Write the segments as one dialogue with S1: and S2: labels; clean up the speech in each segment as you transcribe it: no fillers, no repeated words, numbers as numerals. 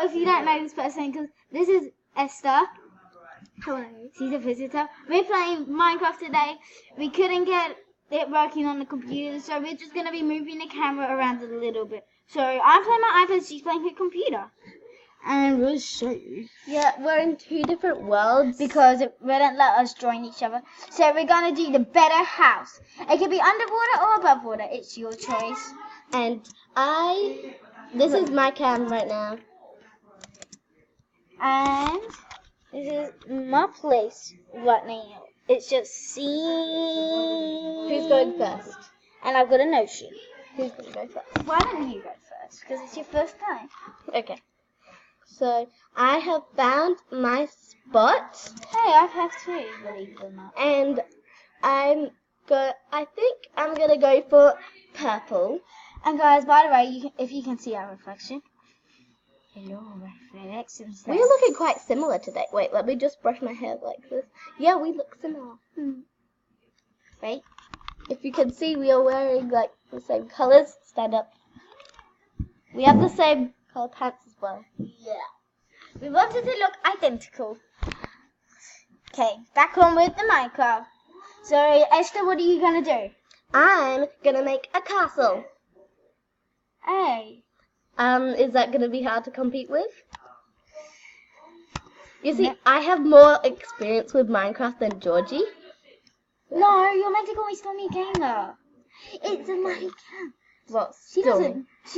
S1: if you don't know this person, because this is Esther. Hello. She's a visitor. We're playing Minecraft today. We couldn't get it working on the computer, so we're just going to be moving the camera around a little bit. So I'm playing my iPad, she's playing her computer. And we'll show you.
S2: Yeah, we're in 2 different worlds.
S1: Because it wouldn't let us join each other. So we're going to do the better house. It can be underwater or above water. It's your choice.
S2: And this is my cam right now.
S1: And this is my place right now. It's just
S2: Who's going first?
S1: And I've got a notion.
S2: Who's going to go first?
S1: Why don't you go first? Because it's your first time.
S2: Okay. So, I have found my spot.
S1: Hey, I have too, believe it or not.
S2: And I think I'm going to go for purple.
S1: And guys, by the way, if you can see our reflection. Hello, reflections.
S2: We're looking quite similar today. Wait, let me just brush my hair like this. Yeah, we look similar.
S1: Wait.
S2: If you can see, we are wearing like the same colors. Stand up. We have the same color pants as well.
S1: Yeah. We wanted to look identical. Okay, back on with the Minecraft. So, Esther, what are you going to do?
S2: I'm going to make a castle.
S1: Hey.
S2: Is that going to be hard to compete with? You see, I have more experience with Minecraft than Georgie.
S1: No, you're meant to call me Stormie Gamer. It's a Minecraft.
S2: Well,
S1: She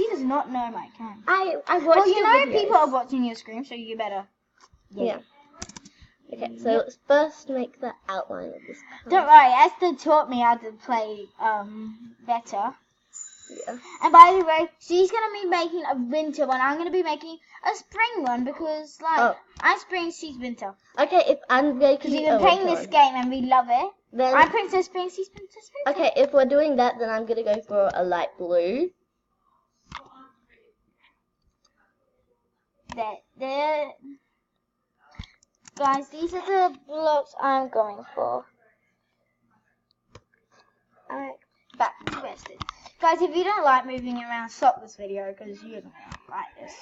S1: does not know my cam.
S2: I watched
S1: well, you know
S2: videos.
S1: people are watching your screen, so you better.
S2: Yeah. Okay, so let's first make the outline of this house.
S1: Don't worry, Esther taught me how to play better.
S2: Yeah.
S1: And by the way, she's gonna be making a winter one. I'm gonna be making a spring one because I'm spring, she's winter.
S2: Okay, if I'm going to
S1: Because we've been playing this game and we love it.
S2: Then
S1: I'm Princess Spring, she's Princess Winter.
S2: okay, if we're doing that, then I'm gonna go for a light blue.
S1: There. Guys, these are the blocks I'm going for. Alright, back to rested. Guys, if you don't like moving around, stop this video because you don't like this.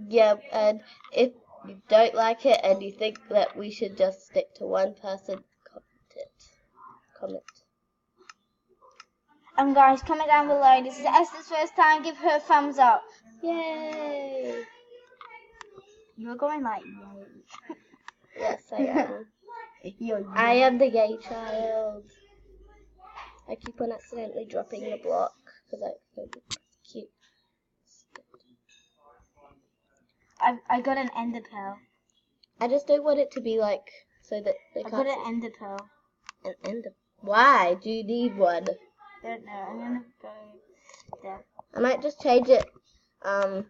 S2: Yeah, and if you don't like it and you think that we should just stick to one person, comment.
S1: And guys, comment down below. This is Esther's first time. Give her a thumbs up.
S2: Yay!
S1: You're going like yay.
S2: Yes, I am.
S1: You're
S2: I am the gay child. I keep on accidentally dropping the block because I think it's cute.
S1: I got an ender pearl.
S2: I just don't want it to be like so that they
S1: I
S2: can't
S1: got an
S2: see.
S1: ender pearl.
S2: An ender. Why do you need one?
S1: I don't know. I'm gonna go there.
S2: I might just change it to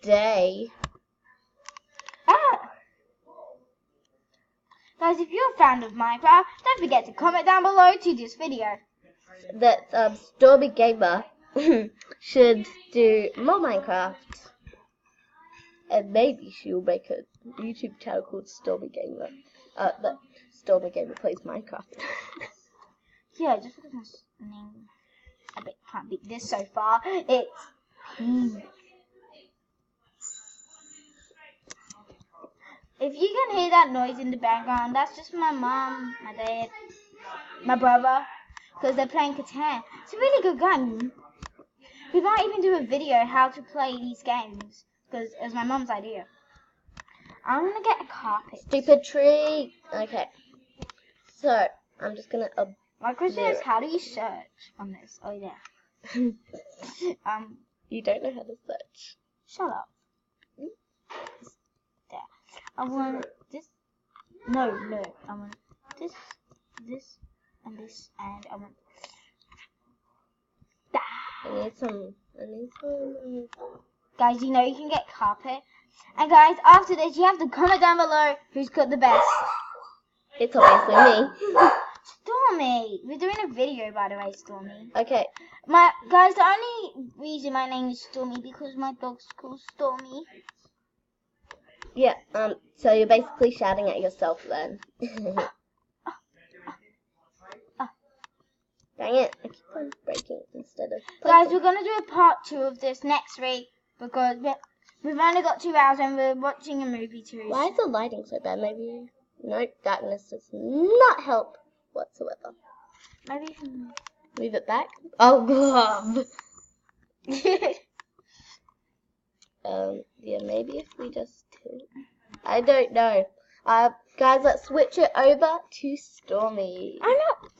S2: day.
S1: Guys, if you're a fan of Minecraft, don't forget to comment down below to this video.
S2: That Stormie Gamer should do more Minecraft. And maybe she'll make a YouTube channel called Stormie Gamer. But Stormie Gamer plays Minecraft.
S1: Yeah, just because my name a bit can't beat this so far. It's pink. If you can hear that noise in the background, that's just my mom, my dad, my brother, because they're playing Catan. It's a really good game. We might even do a video how to play these games, because it was my mom's idea. I'm going to get a carpet.
S2: Stupid tree. Okay. So, I'm just going to...
S1: My question is, how do you search on this? Oh, yeah.
S2: You don't know how to search.
S1: Shut up. There. I want this. No. I want this, and this, and I want that.
S2: I need some.
S1: Guys, you know you can get carpet. And guys, after this, you have to comment down below who's got the best.
S2: It's obviously me.
S1: Stormie. We're doing a video, by the way, Stormie.
S2: Okay.
S1: Guys, the only reason my name is Stormie because my dog's called Stormie.
S2: Yeah, so you're basically shouting at yourself then. Dang it, I keep on breaking instead of...
S1: Guys, we're going to do a part 2 of this next week because We've only got 2 hours and we're watching a movie too.
S2: Why is the lighting so bad? Maybe. Nope, darkness does not help whatsoever.
S1: Maybe.
S2: Move it back. Oh, glove. Yeah, maybe if we just tilt. I don't know. Guys, let's switch it over to Stormie.
S1: I'm not.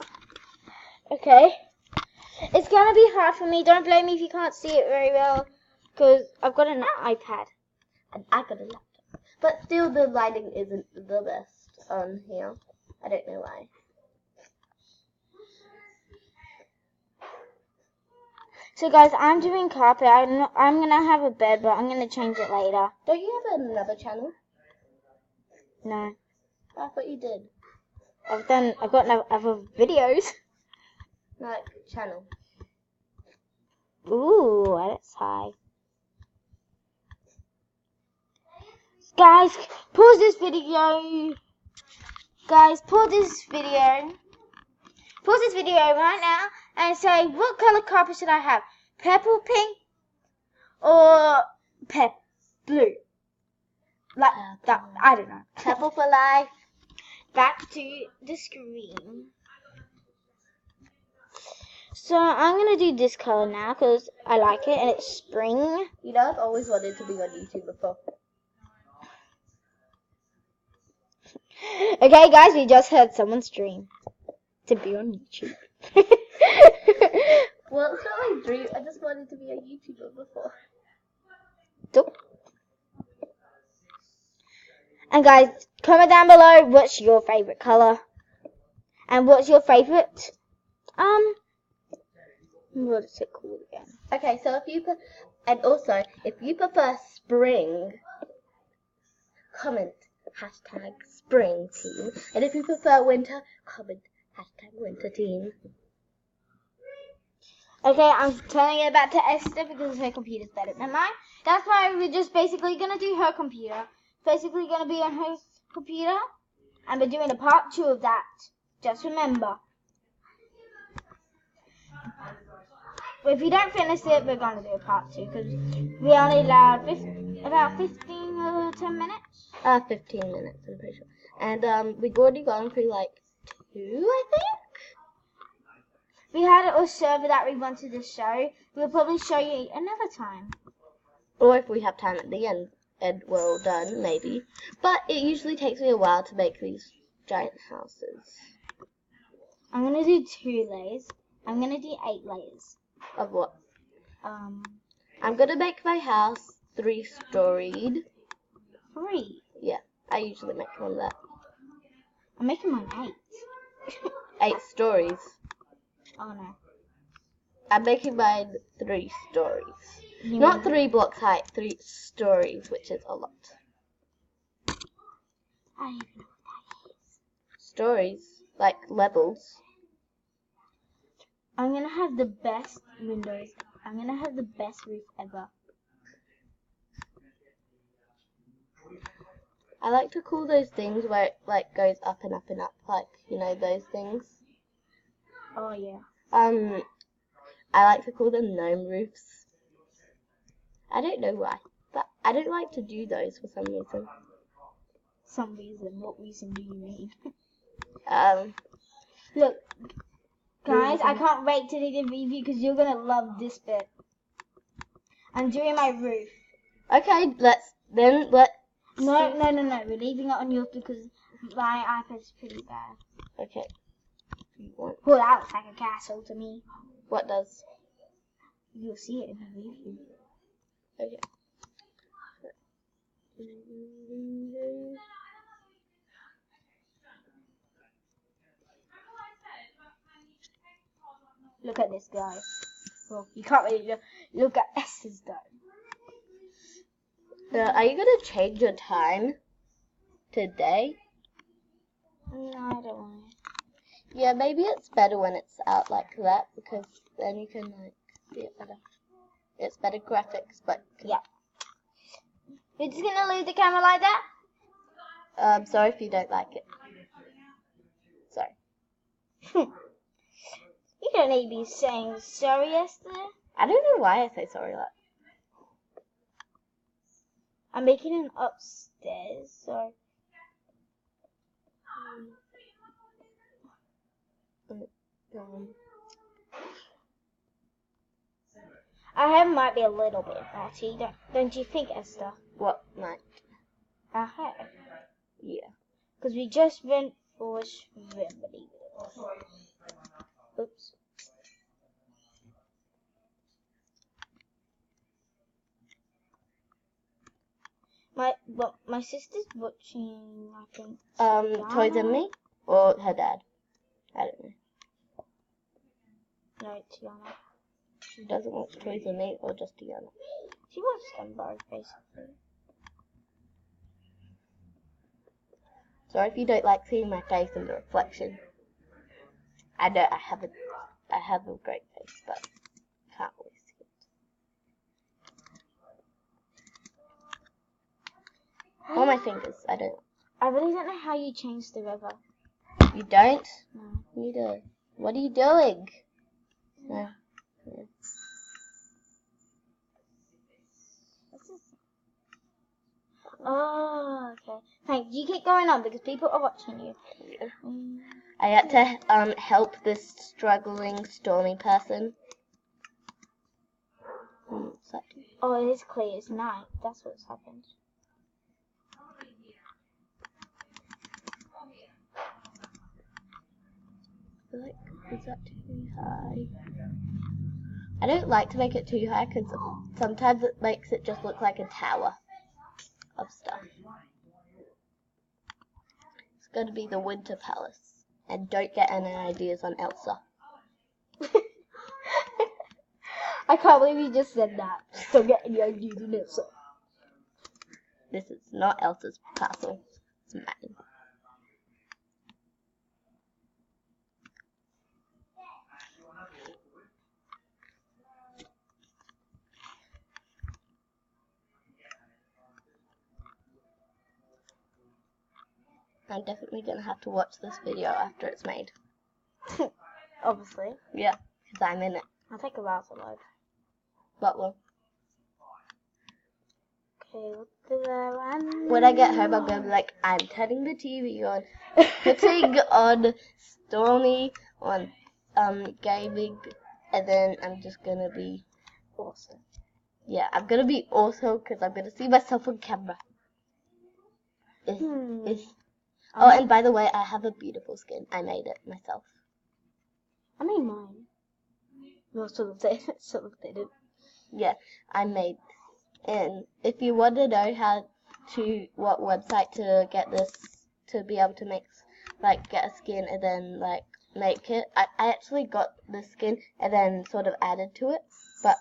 S1: Okay. It's gonna be hard for me. Don't blame me if you can't see it very well, because I've got an iPad.
S2: And I got a laptop. But still, the lighting isn't the best on here. I don't know why.
S1: So guys, I'm doing carpet. I'm gonna have a bed, but I'm gonna change it later.
S2: Don't you have another channel?
S1: No.
S2: I thought you did.
S1: I've got no other videos.
S2: Like, channel.
S1: Ooh, that's high. Guys, pause this video. Guys, pause this video. Pause this video right now and say, what color carpet should I have? Purple, pink, or blue? Like that, I don't know.
S2: Purple for life.
S1: Back to the screen. So I'm gonna do this color now because I like it and it's spring.
S2: You know, I've always wanted to be on YouTube before.
S1: Okay, guys, we just heard someone's dream to be on YouTube.
S2: Well, it's not my dream. I just wanted to be a YouTuber before.
S1: Nope. And guys, comment down below what's your favorite color and what's your favorite what is it called again?
S2: Okay, so if you prefer spring, comment hashtag spring team. And if you prefer winter, comment hashtag winter team.
S1: Okay, I'm turning it back to Esther because her computer's better than mine. That's why we're just basically going to do her computer. Basically going to be on her computer. And we're doing a part 2 of that. Just remember. If you don't finish it, we're going to do a part 2. Because we only allowed about 15 or 10 minutes.
S2: 15 minutes, I'm pretty sure. And we've already gone through like 2, I think.
S1: We had a server that we wanted to show. We'll probably show you another time.
S2: Or if we have time at the end and we're all done, maybe. But it usually takes me a while to make these giant houses.
S1: I'm going to do 2 layers. I'm going to do 8 layers.
S2: Of what?
S1: I'm
S2: going to make my house 3-storied.
S1: 3.
S2: Yeah, I usually make one of that.
S1: I'm making mine 8.
S2: 8 stories.
S1: Oh no.
S2: I'm making mine 3 stories. Not 3 blocks high, 3 stories, which is a lot.
S1: I don't even know what that is.
S2: Stories, like levels.
S1: I'm gonna have the best windows. I'm gonna have the best roof ever.
S2: I like to call those things where it like goes up and up and up, like, you know, those things.
S1: Oh yeah.
S2: I like to call them gnome roofs. I don't know why, but I don't like to do those for some reason.
S1: Some reason? What reason do you mean? Look, guys, I can't wait to do the review because you're gonna love this bit. I'm doing my roof.
S2: Okay, let.
S1: No. We're leaving it on yours because my iPad's pretty bad.
S2: Okay.
S1: Well, that looks like a castle to me.
S2: What does?
S1: You'll see it in the review.
S2: Okay.
S1: Look at this guy. Well, you can't really look at Esther's dome.
S2: Are you gonna change your time today?
S1: No, I don't want it.
S2: Yeah, maybe it's better when it's out like that because then you can like see it better. It's better graphics, but
S1: yeah. You're just gonna leave the camera like that?
S2: I'm sorry if you don't like it. Sorry.
S1: You don't need to be saying sorry, Esther.
S2: I don't know why I say sorry like.
S1: I'm making it upstairs, so. Our hair might be a little bit matty, don't you think, Esther?
S2: What might?
S1: Our hair.
S2: Yeah.
S1: Because we just went for a remedy. Oops. My sister's watching, I think.
S2: Toys and Me or her dad. I don't know.
S1: No, Tiana.
S2: She doesn't watch Toys and Me or just Tiana.
S1: She watched them both, basically.
S2: Sorry if you don't like seeing my face in the reflection. I know I have a great face, but can't always see it. All my fingers, I
S1: really don't know how you change the river.
S2: You don't?
S1: No.
S2: You do. What are you doing? No. Yeah.
S1: Oh, okay. Thank you. Keep going on because people are watching you.
S2: Yeah. I had to help this struggling Stormie person. What's that do?
S1: Oh, it is clear. It's night. That's what's happened.
S2: Is that too high? I don't like to make it too high because sometimes it makes it just look like a tower of stuff. It's going to be the Winter Palace. And don't get any ideas on Elsa.
S1: I can't believe you just said that. Don't get any ideas on Elsa.
S2: This is not Elsa's castle. It's mine. I'm definitely going to have to watch this video after it's made.
S1: Obviously.
S2: Yeah, because I'm in it.
S1: I'll take a while to load.
S2: But well,
S1: Okay, look at that one.
S2: when I get home, I'm going to be like, I'm turning the TV on, putting on Stormie, on gaming, and then I'm just going to be
S1: Awesome.
S2: Yeah, I'm going to be awesome because I'm going to see myself on camera. Oh, and by the way, I have a beautiful skin. I made it myself.
S1: I made mine. No, sort of didn't.
S2: Yeah, I made. And if you want to know what website to get this, to be able to make, get a skin and then, make it, I actually got the skin and then sort of added to it. But,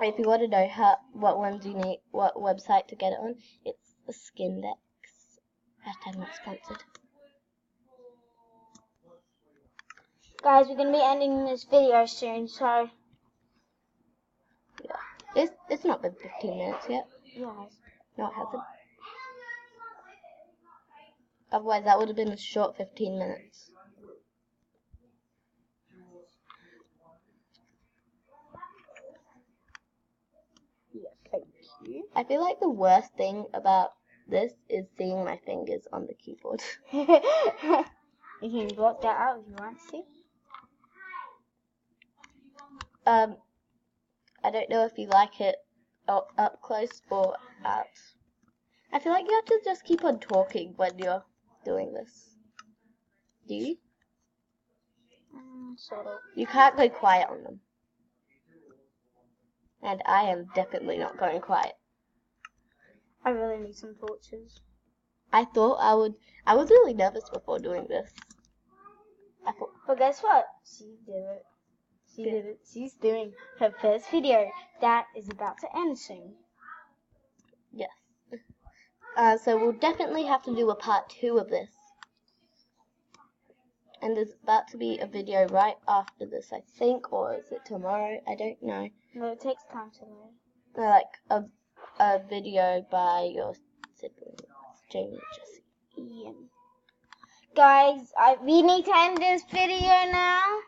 S2: if you want to know what ones you need, what website to get it on, it's the Skindex. Hashtag not sponsored.
S1: Guys, we're going to be ending this video soon, so...
S2: Yeah. It's not been 15 minutes yet.
S1: Yeah.
S2: No, it hasn't. Otherwise, that would have been a short 15 minutes.
S1: Yeah, thank you.
S2: I feel like the worst thing about this is seeing my fingers on the keyboard.
S1: You can block that out if you want to.
S2: I don't know if you like it up close or out. I feel like you have to just keep on talking when you're doing this. Do you?
S1: Sort of.
S2: You can't go quiet on them. And I am definitely not going quiet.
S1: I really need some torches.
S2: I thought I was really nervous before doing this.
S1: But guess what? She did it. She did it. She's doing her first video. That is about to end soon.
S2: Yes. So we'll definitely have to do a part 2 of this. And there's about to be a video right after this, I think, or is it tomorrow? I don't know.
S1: No, it takes time to learn.
S2: Like a video by your siblings, Jamie and Jesse.
S1: Ian. Guys, we need to end this video now.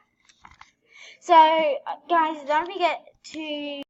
S1: So, guys, don't forget to